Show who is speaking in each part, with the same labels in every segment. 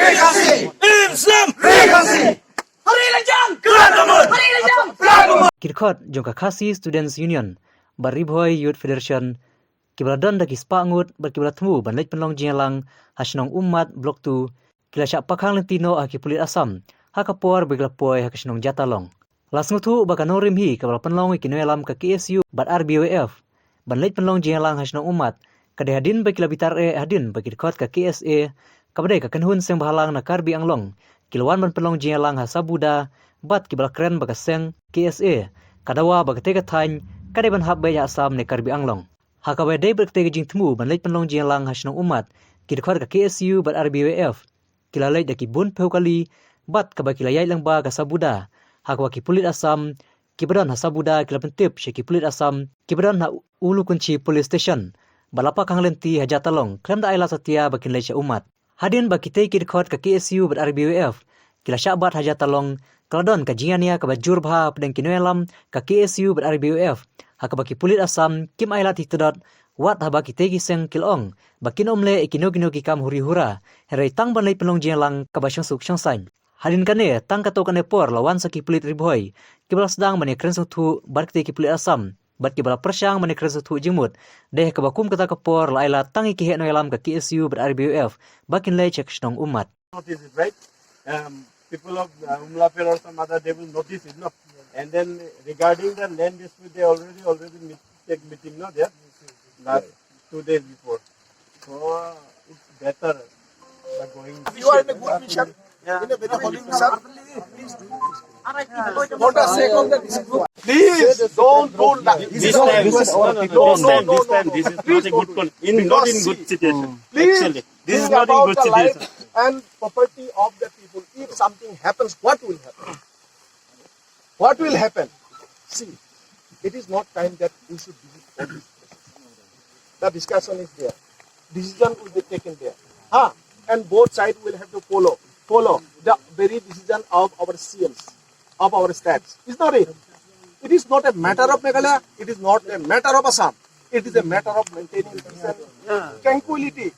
Speaker 1: ïaumsnam,
Speaker 2: KSU jongka Khasi Students Union, Baribhoi Youth Federation, Kibladon daki Spangut, berkiblatmu ban lej penlong jingïalang, haSnong umat blok 2, kilasyak pakhang lentino haki pulit Assam, hakapor beglapoi haKasnong Jatalong. Lasngutu bakanorim hi kabal penlong kynrup ka KSU RBYF, ban lej penlong jingïalang haSnong umat, kadehadin bakilabitar hadin bakidkhot ka KSA, kabadai ka kanhun seng bahalang na karbi anglong, kilawan ban penlong jingïalang hasabuda, bat kibal keren bakaseng KSA, kadawa bakatega tany, kadai ban hab baya Assam ne karbi anglong. Hakabai dai berktega jing temu ban lej penlong jingïalang haSnong umat, kidkhot ka KSU RBYF, kilalej daki bun peukali, bat kabakilayay lang ba kasabuda, hakwa ki pulit Assam, kibadon hasabuda kilapentip syaki pulit Assam, kibadon ha ulu kunci police station, bapakhang lenti haJatalong, klem da ayla satia bakin lej umat. Hadin bakitei kidkhot ka KSU RBYF, kilasyak bat haJatalong, kaladon ka jingania ka bajur bha pedang kynrup ka KSU RBYF, hakabaki pulit Assam, kim ayla titedot, wat habaki tegi seng kilong, bakin omle ikinogino kikam huri-hura, herai tang ban lej penlong jingïalang ka basyong suk syongsain. Hadin kane tang kato kane por lawan saki pulit ribhoi, kibala sedang mane keren tu barkte ki pulit Assam, bat kibala persyang mane keren tu jingmut, deh kabakum kata kapor laila tang iki kynrup ka KSU RBYF, bakin lej haKasnong umat.
Speaker 3: Notice it, right? People of Umlaper or some other, they will notice it, no? And then regarding the land dispute, they already take meeting, no? There, last 2 days before. So it's better by going.
Speaker 4: You are in a good mission.
Speaker 3: Yeah.
Speaker 4: In a very holy mission. For the sake of the discipline. Please don't do that.
Speaker 3: This time, this is not a good condition. Not in good situation.
Speaker 4: Please,
Speaker 3: Actually, this is
Speaker 4: think
Speaker 3: not in
Speaker 4: about
Speaker 3: good
Speaker 4: the
Speaker 3: situation.
Speaker 4: life and property of the people. If something happens, what will happen? What will happen? See, it is not time that we should visit all these places. The discussion is there. Decision will be taken there. And both sides will have to follow the very decision of our CMs, of our stats. Is not it? It is not a matter of Meghalaya. It is not a matter of Assam. It is a matter of maintaining peace and tranquility.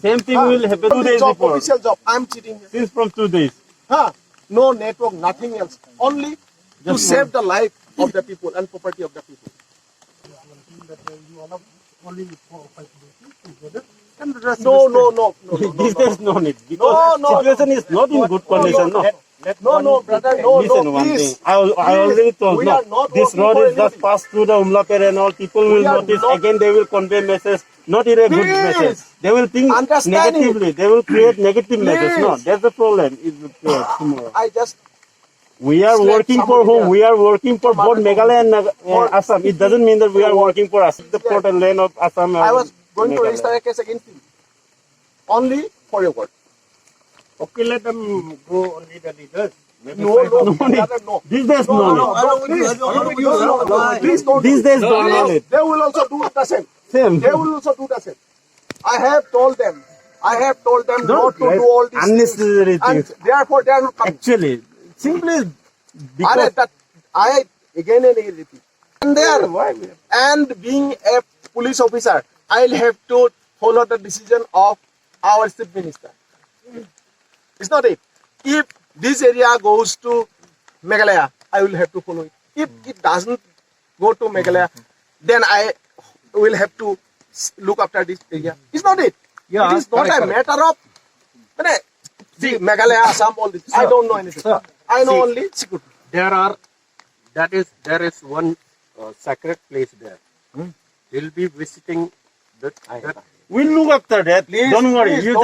Speaker 3: Same thing will happen 2 days
Speaker 4: job,
Speaker 3: before.
Speaker 4: official job. I am sitting here.
Speaker 3: Since from 2 days.
Speaker 4: No network, nothing else. Only to save the life of the people and property of the people. No.
Speaker 3: This there's no need.
Speaker 4: No,
Speaker 3: Situation is not in good condition. No.
Speaker 4: Brother,
Speaker 3: Listen one thing.
Speaker 4: please.
Speaker 3: I already told
Speaker 4: We
Speaker 3: you.
Speaker 4: are not
Speaker 3: This
Speaker 4: working
Speaker 3: road
Speaker 4: for
Speaker 3: is just
Speaker 4: anything.
Speaker 3: passed through the Umlaper and all. People will
Speaker 4: We are
Speaker 3: notice.
Speaker 4: not-
Speaker 3: Again, they will convey message. Not in a good
Speaker 4: Please.
Speaker 3: message. They will think
Speaker 4: Understand it.
Speaker 3: negatively. They will create negative message. No,
Speaker 4: Please.
Speaker 3: that's the problem. It will create tomorrow.
Speaker 4: I just
Speaker 3: We are
Speaker 4: Select
Speaker 3: working for
Speaker 4: somebody
Speaker 3: whom?
Speaker 4: there.
Speaker 3: We are working for both Meghalaya and
Speaker 4: For-
Speaker 3: Assam. It doesn't mean that we are working for us. The port and land of Assam.
Speaker 4: I was going to
Speaker 3: Meghalaya.
Speaker 4: register a case against you. Only for your word.
Speaker 3: Okay, let them go only the leaders.
Speaker 4: No. Brother, no.
Speaker 3: These days, no.
Speaker 4: Please don't.
Speaker 3: These days, don't need it.
Speaker 4: They will also do the same.
Speaker 3: Same.
Speaker 4: They will also do the same. I have told them not to do all these
Speaker 3: unnecessary
Speaker 4: things.
Speaker 3: things.
Speaker 4: And therefore they are not coming.
Speaker 3: Actually, simply because
Speaker 4: I again and again repeat. And there,
Speaker 3: Why we have-
Speaker 4: and being a police officer, I'll have to follow the decision of our chief minister. It's not it. If this area goes to Meghalaya, I will have to follow it. If it doesn't go to Meghalaya, then I will have to look after this area. It's not it.
Speaker 3: Yeah,
Speaker 4: it is not
Speaker 3: correct,
Speaker 4: a matter of see, Meghalaya, Assam, all this. I don't know anything. I know only security.
Speaker 5: There is one sacred place there. We'll be visiting that.
Speaker 3: we'll look after that.
Speaker 4: Please,
Speaker 3: Don't worry.
Speaker 4: please,
Speaker 3: You
Speaker 4: don't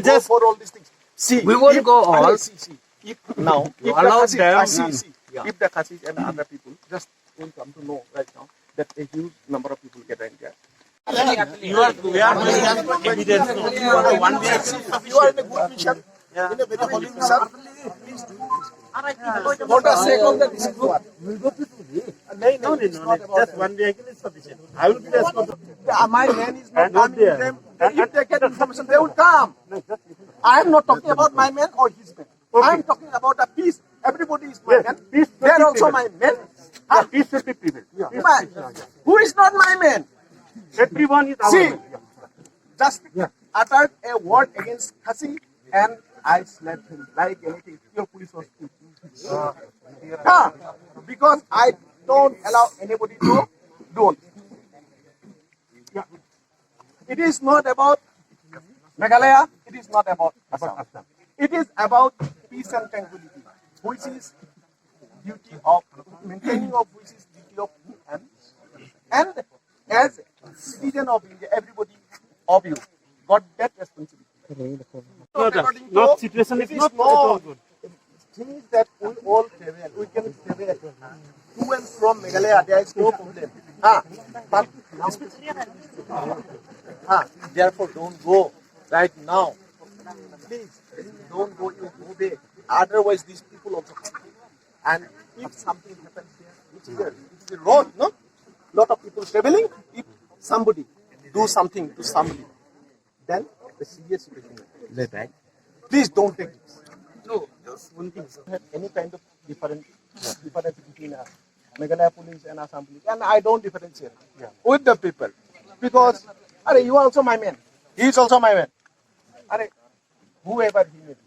Speaker 3: just
Speaker 4: go for all these things. See,
Speaker 5: We won't
Speaker 4: if-
Speaker 5: go all.
Speaker 4: See. If now, if
Speaker 5: allow
Speaker 4: the
Speaker 5: them.
Speaker 4: Khasis, if the Khasis and other people just will come to know right now that a huge number of people get injured.
Speaker 3: we are doing that for evidence. No.
Speaker 4: You are in a good mission, in a very holy mission. Please do this. For the sake of the discipline. No,
Speaker 3: Just one vehicle is sufficient. I will be responsible.
Speaker 4: my man is not
Speaker 3: And not
Speaker 4: coming to
Speaker 3: there.
Speaker 4: them. If they get information, they will come. I am not talking about my man or his man. I am talking about the peace. Everybody is my
Speaker 3: Yes,
Speaker 4: man.
Speaker 3: peace
Speaker 4: They are
Speaker 3: should be
Speaker 4: also my
Speaker 3: prevailed.
Speaker 4: men.
Speaker 3: Peace should be prevailed.
Speaker 4: Who is not my man?
Speaker 3: Everyone is our
Speaker 4: See,
Speaker 3: man.
Speaker 4: just uttered a word against Khasi and I slapped him like anything. Your police was good. Because I don't allow anybody to do it. Yeah. It is not about Meghalaya. It is not about Assam. It is about peace and tranquility, which is duty of maintaining of which is duty of and as citizen of India, everybody of you got that responsibility.
Speaker 3: Not situation is not at all good.
Speaker 4: Things that we all travel, we can travel to and from Meghalaya. There is no problem. But therefore, don't go right now. Please don't go. You go there. Otherwise, these people also come. And if something happens here, it's a road, no? Lot of people traveling. If somebody do something to somebody, then the serious situation. Right. Please don't take this. No, just one thing. Have any kind of difference between Meghalaya police and Assam police, and I don't differentiate with the people because, you are also my man. He is also my man. Whoever he may be,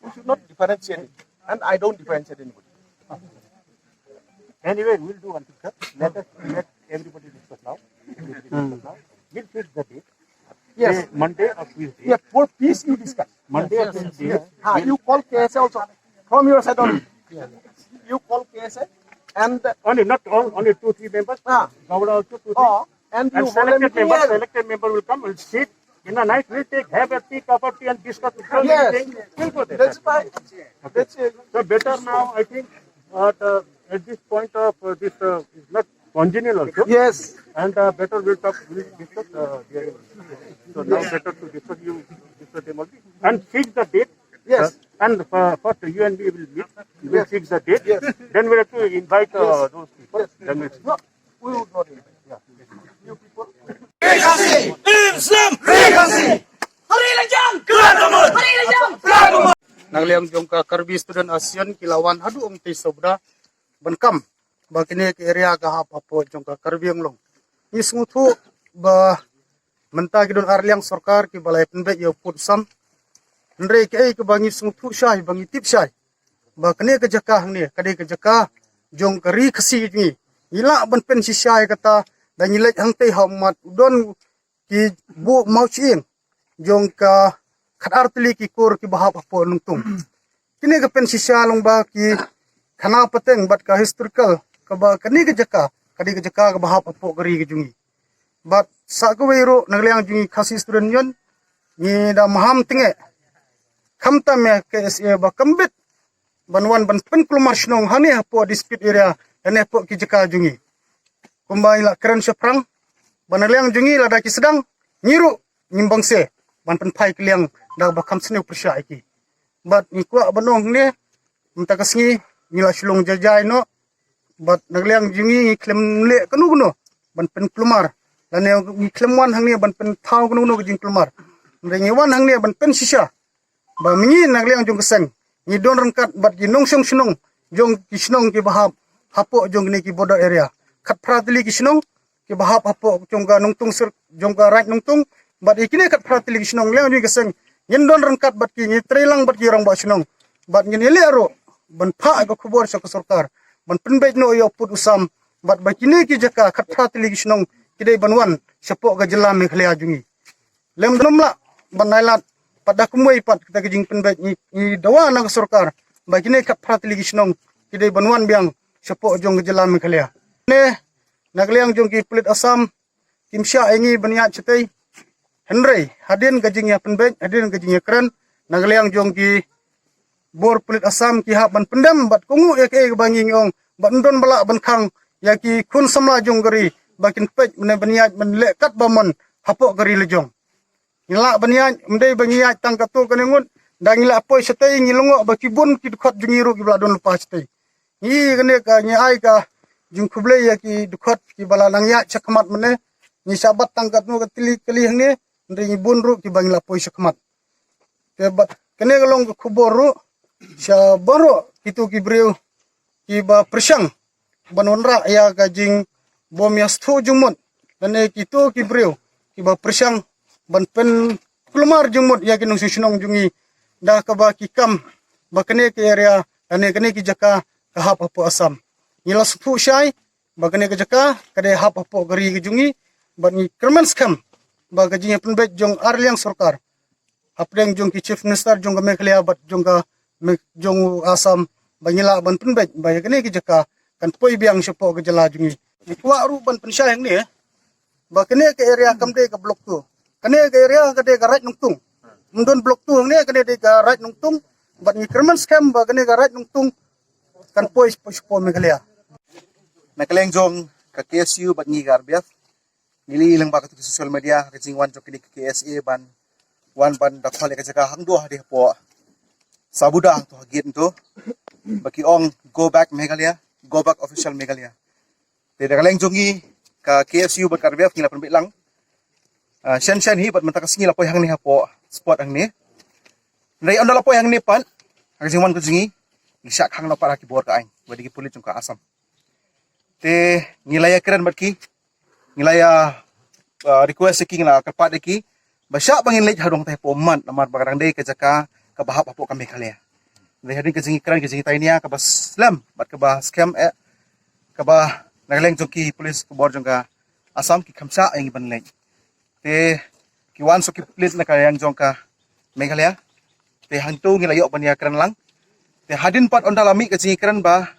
Speaker 4: we should not differentiate it, and I don't differentiate anybody.
Speaker 5: Anyway, we'll do one thing, sir. Let everybody discuss now. We'll fix the date.
Speaker 4: Yes.
Speaker 5: Say Monday or Tuesday.
Speaker 4: Yeah, for peace you discuss.
Speaker 5: Monday or Tuesday.
Speaker 4: You call KSA also from your side only. You call KSA and
Speaker 5: Only not all, only 2-3 members. Gowda also 2-3.
Speaker 4: And you
Speaker 5: And
Speaker 4: hold a meeting here.
Speaker 5: selected member will come. We'll sit in a night. We'll have a tea, cup of tea, and discuss.
Speaker 4: Yes.
Speaker 5: We'll go there.
Speaker 4: That's fine. That's it.
Speaker 5: So better now, I think, at this point of this is not congenial also.
Speaker 4: Yes.
Speaker 5: And better we'll discuss. So now better to discuss them also. And fix the date.
Speaker 4: Yes.
Speaker 5: And first you and me will meet. We will fix the date.
Speaker 4: Yes.
Speaker 5: Then we have to invite those people.
Speaker 4: Yes.
Speaker 5: Then we'll
Speaker 4: No, we would not invite. You people.
Speaker 1: Nagliang jong ka karbi student ASEAN kilawan hadu ti sobra benkam bakine ke area ka hapapo jong ka karbi long isnguthu ba menta gidon arliang sarkar ki balai penbe yo put sam ndre ke ke bangi snguthu shai bangi tip shai ba kene ke jaka hang ne kade ke jaka jong kari khasi ni ila ban pen si shai kata dan nilai hang te hamat udon ki bu mau chieng jong ka khatar tli ki kor ki bahap apo nungtung kini ka pen sisya long ba ki khana pateng bat ka historical ka ba kani ka jaka kadi ka jaka ka bahap apo gari ka jungi bat sa ko wero nagliang jungi khasi student yon ni da maham tinge khamta me KSA ba kambit banwan ban pen kulmar snong hani apo dispute area ane apo ki jaka jungi kumbai la keren seprang banaliang jungi la da ki sedang nyiru nyimbang se ban pen pai kliang da ba kam sne persya iki bat ni kwa banong ne mta kasngi ni la shulong jajai no bat nagliang jungi ni klem le kanu kuno ban pen klumar dan ne ni klem wan hang ne ban pen thau kuno no jing klumar ngi wan hang ne ban pen sisha ba mingi nagliang jung keseng ni don rangkat bat gi nong song snong jong ki snong ki bahap hapo jong ni ki border area khat pratli ki snong ki bahap hapo jong ga nongtung sir jong ga right nongtung bat ikine kat pratli ki snong leang ni keseng yen don rangkat bat ki ni trelang bat ki rang ba snong bat ni le aro ban pha ga khubor sa sarkar ban penbej no yo put usam bat ba kini ki jaka khat pratli ki snong kidai banwan sapo ga jela Meghalaya jungi lem domla ban nailat pada kumoi pat kita ke jing penbej ni dawa na sarkar ba kini khat pratli ki snong kidai banwan biang sapo jong ga jela Meghalaya ne nagliang jong ki pulit Assam kimsha engi bania chetai Henry hadin gajingnya penbej hadin gajingnya keren nagliang jong ki bor pulit Assam ki hab ban pendam bat kungu ya ke bangi ngong bat ndon bala ban khang ya ki kun samla jong gari bakin pej mena baniat men lekat bamon hapok gari lejong ngila baniat mendai bangiat tang katu kanengun dang ngila apoi setai ngilongo baki bun ki dkhot jungiru ki bala don lepas setai ni kene ka ni ai ka jung khuble ya ki dkhot ki bala nangya chakmat mene ni sabat tang katnu katili kali hang ne ndai bun ru ki bangla poi chakmat ke bat kene galong khubor ru sya baro itu ki breu ki ba persang banonra ya gajing bom ya stu jumut dan itu ki breu ki ba persang ban pen kulmar jumut ya ki nong sunong jungi dah kaba kikam bakane ke area ane kane ki jaka kahap apo Assam nila supu syai bakane ke jaka kade hap apo gari ke jungi bani kerman skam bagajinya penbet jong arliang sarkar apdeng jong ki chief minister jong me khlea bat jong ka jong Assam bangila ban penbet bagane ki jaka kan poi biang sepo ke jala jungi ikwa ru ban pensyai ni bakane ke area kamde ke blok tu kane ke area kade ka right nungtung mundon blok tu ni kane de ka right nungtung bat ni kerman skam bakane ka right nungtung kan poi sepo me khlea
Speaker 6: Nakaleng jong ka KSU bat ngi RBYF nili ilang ba ka social media ka jingwan jong kini KSA ban wan ban da khole ka jaga hangdo hadi po sabuda to hagit to baki ong go back Meghalaya go back official Meghalaya te nakaleng jong ngi ka KSU bat RBYF ngila pembit lang shen hi bat manta kasingi lapoy hang ni po spot hang ni nai on lapoy hang ni pan ka jingwan ko jingi isyak hang na para ki bor ka ain wadi ki pulit jong ka Assam te ngilaya keren batki ngilaya request ki ngila kapat ki basya bangin lej hadong teh poman namar bagarang dei kajaka ka bahap apo kami khalea dei hadin ka jingi keren ka jingi tainia ka bas slam bat ka ba scam ka ba nagaleng jong ki police ko bor jong ka Assam ki khamsa ang iban lej te ki wan so ki pulit na kayang jong ka Meghalaya te hangtu ngilayo bania keren lang te hadin pat ondalami ka jingi keren ba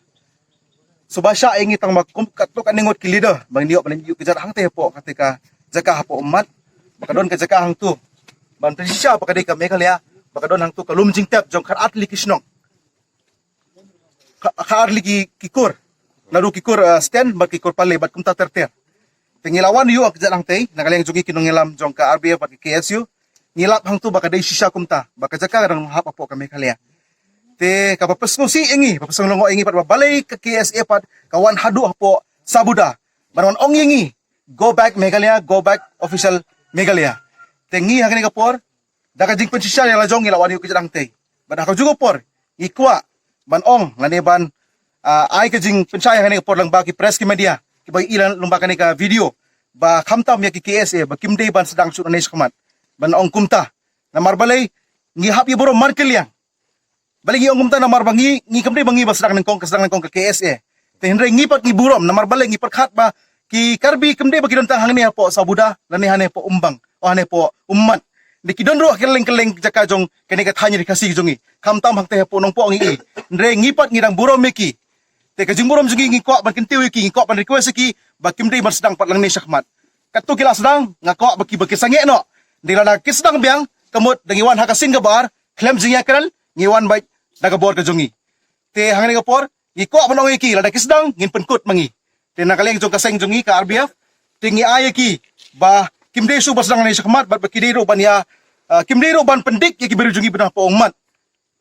Speaker 6: subasya ingi tang katuk aningot ki leader bang niyo paling yu kejar hang te po ketika jaka hapo umat bakadon ka jaka hang tu ban presisya pakadai ka Meghalaya bakadon hang tu kalum jingtap jong khat atli kisnong khatli kikur naru kikur stand bat kikur pale bat kumta terter pengilawan yu kejar hang te nagaleng jogi kinong ngilam jong ka RBYF bat KSU ngilap hang tu bakadai sisa kumta bakajaka rang hap apo ka Meghalaya te kapapes si ingi papasang longo ingi pat balay ka KSA pat kawan hadu po sabuda banwan ong ingi go back Meghalaya go back official Meghalaya te ngi hakani kapor daga jing pensisya la jong ilawan yu kijang te ban ako jugo por ikwa ban ong laneban ay ka jing pensaya hakani kapor lang baki press ki media ki bay ilan lumba kani ka video ba khamtam ya ki KSA ba kimdei ban sedang su nanis khamat ban ong kumta na marbalay ngi hap yu boro markeliang balik yung kumta na marbangi ngi kamde bangi basdang nangkong ka KSA te hinre ngi pat ngi burom na marbalik ngi perkhat ba ki karbi kamde ba kidontang hang ni po sabuda lani hane po umbang o hane po ummat di kidonro keleng jaka jong kene ka thanya dikasi jongi kamtam hang te po nong po ngi hinre ngi pat ngi dang burom meki te ka jing burom jongi ngi ko ban kintiw ki ngi ko ban request ki ba kimde ban sedang pat lang ni syakmat katu kila sedang ngako baki sange no dila na kisdang biang kamut dangiwan hakasin gabar klem jingya kral ngiwan bai nagabor ka jongi te hangani kapor iko manong iki lada kisdang ngin penkut mangi te nakaleng jong kaseng jongi ka RBYF te ngi ay ki ba kimde su basdang ni sakmat bat bakidiro ban ya kimdiro ban pendik yaki beru jongi benah po umat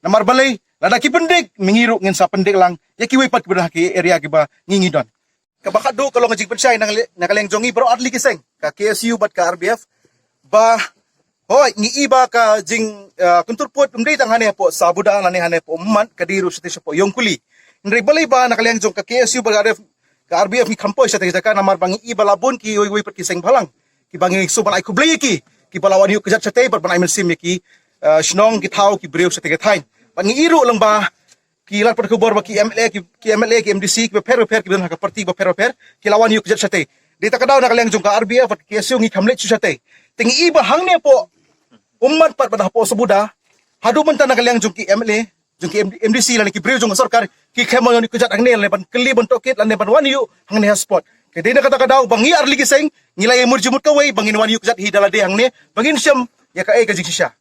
Speaker 6: namar balay lada ki pendik mingiro ngin sa pendik lang yaki way pat benah ki area ki ba ngingidon kabakado kalong jing pensay nakaleng jongi bro adli kiseng ka KSU bat ka RBYF ba hoy ngi iba ka jing kunturpot umdei tang hane po sabuda lani hane po umat kadiru sete po yongkuli ndre balay ba nakaliang jong ka KSU ba ka RBYF mi kampoy sa jaka namar bangi iba labon ki way per kiseng balang ki bangi subal ay kublay ki balawan yu kajat sate bar banay melsim ki shnong ki thaw ki brew sate gathain bangi iru lang ba ki lat per kubor ba ki MLA ki MDC ki per ki ben ka parti ba per ki lawan yu kajat sate dita kadaw nakaliang jong ka RBYF at KSU ngi kamlet sate tingi iba hang ne po umat pat pada po sabuda hadu menta nakaliang jong ki MLA jong ki MDC lan ki brew jong sarkar ki khemon ni kujat angne leban keli bon tokit lan leban wan yu hang ne spot kede na kata kadaw bangi arli giseng ngilay murjumut kaway bangin wan yu kujat hidala de hang ne bangin syam ya ka ay ka jing sisya